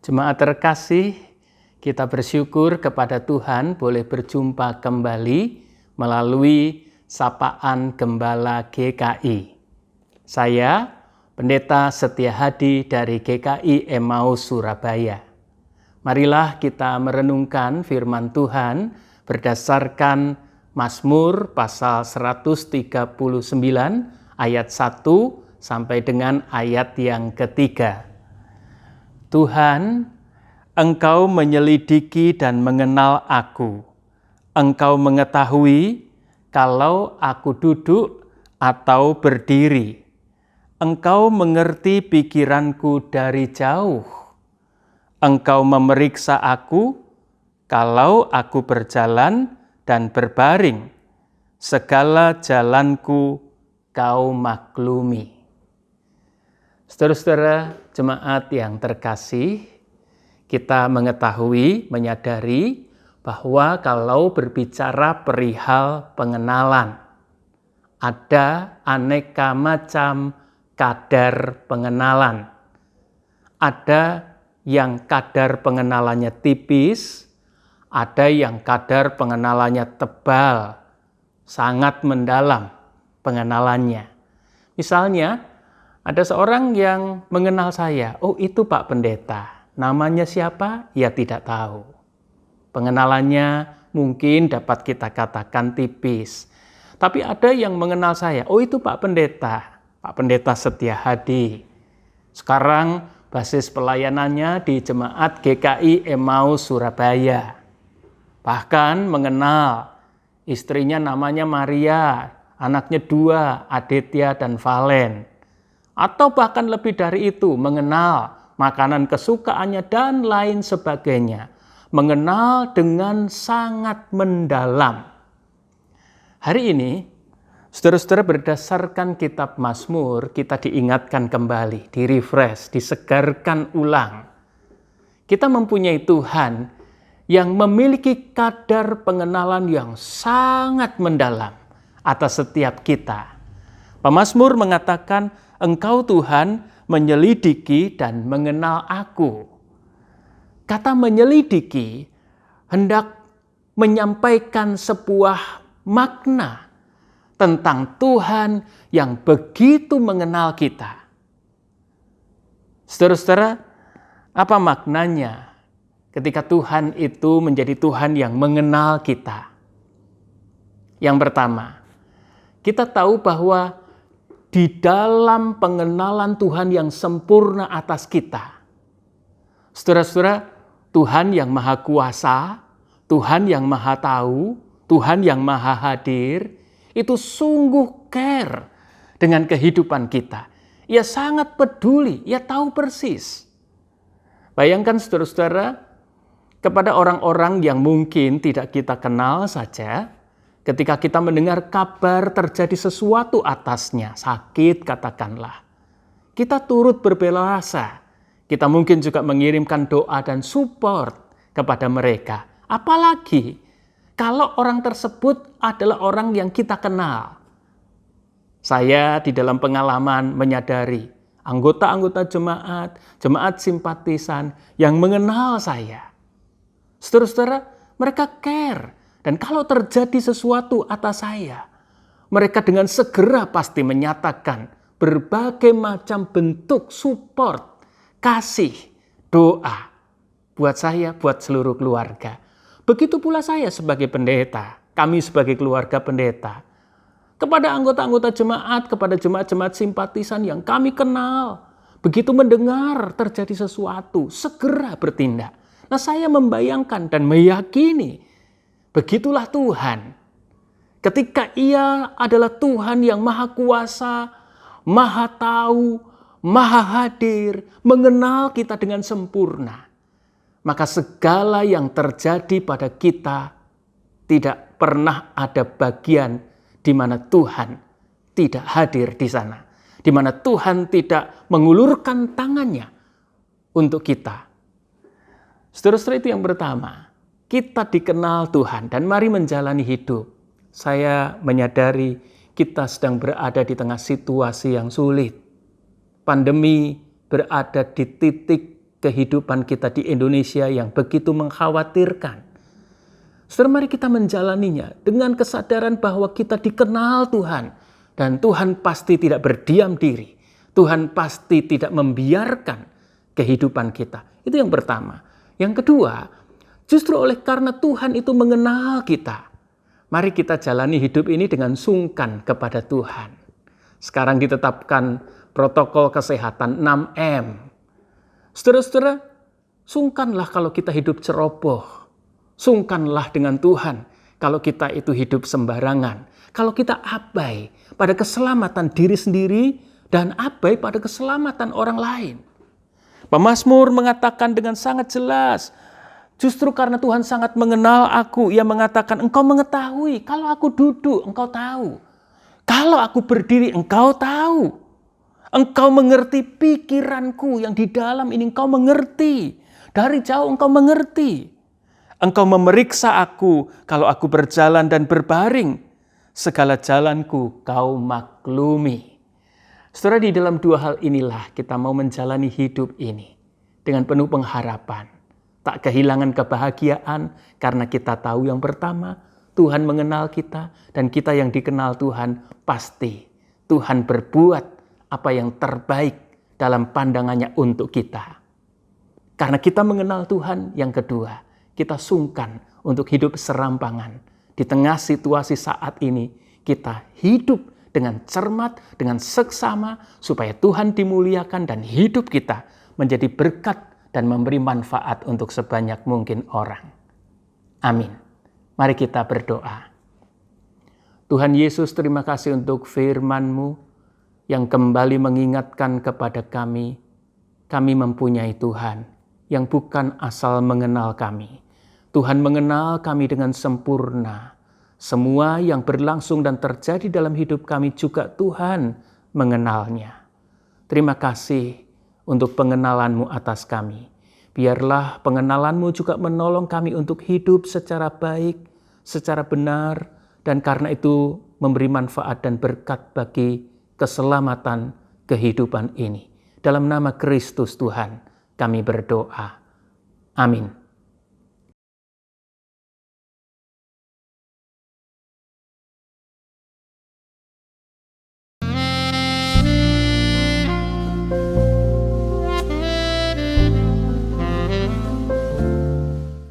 Jemaat terkasih, kita bersyukur kepada Tuhan boleh berjumpa kembali melalui Sapaan Gembala GKI. Saya, Pendeta Setia Hadi dari GKI Emmaus Surabaya. Marilah kita merenungkan firman Tuhan berdasarkan Mazmur pasal 139 ayat 1 sampai dengan ayat yang ketiga. Tuhan, Engkau menyelidiki dan mengenal aku. Engkau mengetahui kalau aku duduk atau berdiri. Engkau mengerti pikiranku dari jauh. Engkau memeriksa aku kalau aku berjalan dan berbaring. Segala jalanku Kau maklumi. Saudara-saudara jemaat yang terkasih, kita mengetahui, menyadari bahwa kalau berbicara perihal pengenalan, ada aneka macam kadar pengenalan. Ada yang kadar pengenalannya tipis, ada yang kadar pengenalannya tebal, sangat mendalam pengenalannya. Misalnya, ada seorang yang mengenal saya, oh itu Pak Pendeta, namanya siapa? Ya tidak tahu. Pengenalannya mungkin dapat kita katakan tipis. Tapi ada yang mengenal saya, oh itu Pak Pendeta Setia Hadi. Sekarang basis pelayanannya di Jemaat GKI Emmaus Surabaya. Bahkan mengenal istrinya namanya Maria, anaknya 2, Aditya dan Valen. Atau bahkan lebih dari itu, mengenal makanan kesukaannya dan lain sebagainya. Mengenal dengan sangat mendalam. Hari ini, saudara-saudara berdasarkan kitab Mazmur, kita diingatkan kembali, di-refresh, disegarkan ulang. Kita mempunyai Tuhan yang memiliki kadar pengenalan yang sangat mendalam atas setiap kita. Pemazmur mengatakan, Engkau Tuhan menyelidiki dan mengenal aku. Kata menyelidiki hendak menyampaikan sebuah makna tentang Tuhan yang begitu mengenal kita. Saudara-saudara, apa maknanya ketika Tuhan itu menjadi Tuhan yang mengenal kita? Yang pertama, kita tahu bahwa di dalam pengenalan Tuhan yang sempurna atas kita, saudara-saudara, Tuhan yang maha kuasa, Tuhan yang maha tahu, Tuhan yang maha hadir, itu sungguh care dengan kehidupan kita. Ia sangat peduli, ia tahu persis. Bayangkan saudara-saudara, kepada orang-orang yang mungkin tidak kita kenal saja, ketika kita mendengar kabar terjadi sesuatu atasnya, sakit katakanlah, kita turut berbela rasa. Kita mungkin juga mengirimkan doa dan support kepada mereka. Apalagi kalau orang tersebut adalah orang yang kita kenal. Saya di dalam pengalaman menyadari anggota-anggota jemaat simpatisan yang mengenal saya. Saudara-saudara, mereka care. Dan kalau terjadi sesuatu atas saya, mereka dengan segera pasti menyatakan berbagai macam bentuk support, kasih, doa buat saya, buat seluruh keluarga. Begitu pula saya sebagai pendeta, kami sebagai keluarga pendeta. Kepada anggota-anggota jemaat, kepada jemaat-jemaat simpatisan yang kami kenal, begitu mendengar terjadi sesuatu, segera bertindak. Nah, saya membayangkan dan meyakini begitulah Tuhan. Ketika Ia adalah Tuhan yang maha kuasa, maha tahu, maha hadir, mengenal kita dengan sempurna, maka segala yang terjadi pada kita tidak pernah ada bagian di mana Tuhan tidak hadir di sana, di mana Tuhan tidak mengulurkan tangannya untuk kita. Saudara-saudara, itu yang pertama. Kita dikenal Tuhan dan mari menjalani hidup. Saya menyadari kita sedang berada di tengah situasi yang sulit. Pandemi berada di titik kehidupan kita di Indonesia yang begitu mengkhawatirkan. Saudara, mari kita menjalaninya dengan kesadaran bahwa kita dikenal Tuhan. Dan Tuhan pasti tidak berdiam diri. Tuhan pasti tidak membiarkan kehidupan kita. Itu yang pertama. Yang kedua, justru oleh karena Tuhan itu mengenal kita, mari kita jalani hidup ini dengan sungkan kepada Tuhan. Sekarang ditetapkan protokol kesehatan 6M. Saudara-saudara, sungkanlah kalau kita hidup ceroboh. Sungkanlah dengan Tuhan kalau kita itu hidup sembarangan. Kalau kita abai pada keselamatan diri sendiri dan abai pada keselamatan orang lain. Pemazmur mengatakan dengan sangat jelas, justru karena Tuhan sangat mengenal aku, Ia mengatakan, engkau mengetahui, kalau aku duduk, engkau tahu. Kalau aku berdiri, engkau tahu. Engkau mengerti pikiranku yang di dalam ini, engkau mengerti. Dari jauh engkau mengerti. Engkau memeriksa aku kalau aku berjalan dan berbaring. Segala jalanku kau maklumi. Saudara, di dalam dua hal inilah kita mau menjalani hidup ini dengan penuh pengharapan. Tak kehilangan kebahagiaan karena kita tahu yang pertama, Tuhan mengenal kita dan kita yang dikenal Tuhan pasti Tuhan berbuat apa yang terbaik dalam pandangannya untuk kita. Karena kita mengenal Tuhan, yang kedua, kita sungkan untuk hidup serampangan. Di tengah situasi saat ini, kita hidup dengan cermat, dengan seksama, supaya Tuhan dimuliakan dan hidup kita menjadi berkat dan memberi manfaat untuk sebanyak mungkin orang. Amin. Mari kita berdoa. Tuhan Yesus, terima kasih untuk firman-Mu yang kembali mengingatkan kepada kami mempunyai Tuhan yang bukan asal mengenal kami. Tuhan mengenal kami dengan sempurna. Semua yang berlangsung dan terjadi dalam hidup kami juga Tuhan mengenalnya. Terima kasih untuk pengenalan-Mu atas kami. Biarlah pengenalan-Mu juga menolong kami untuk hidup secara baik, secara benar, dan karena itu memberi manfaat dan berkat bagi keselamatan kehidupan ini. Dalam nama Kristus Tuhan kami berdoa. Amin.